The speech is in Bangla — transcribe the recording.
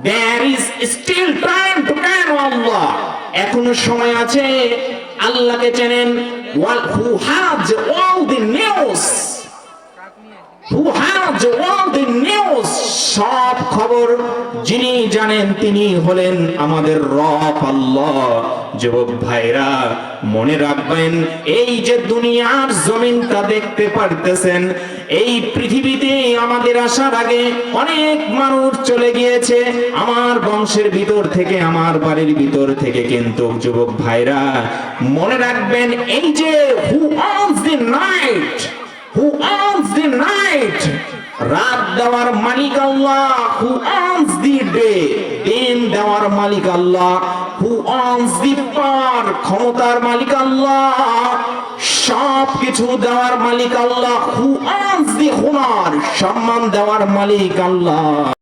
There is still time to know Allah. এখনো সময় আছে আল্লাহকে চেনেন। Who has all the news? Who has all the news? সব খবর যিনি জানেন তিনি হলেন আমাদের রব আল্লাহ। যুবক ভাইরা মনে রাখবেন, এই যে দুনিয়ার জমিনটা দেখতে পারতেছেন, এই পৃথিবীতে আমাদের আসার আগে অনেক মানুষ চলে গিয়েছে আমার বংশের ভিতর থেকে, আমার বাড়ির ভিতর থেকে। কিন্তু যুবক ভাইরা মনে রাখবেন, এই যে who owns the night, who owns the night, রাত দেওয়ার মালিক আল্লাহ। who owns the day, দিন দেওয়ার মালিক আল্লাহ। who owns the power, ক্ষমতার মালিক আল্লাহ। সব কিছু দেওয়ার মালিক আল্লাহ। who owns the honor, সম্মান দেওয়ার মালিক আল্লাহ।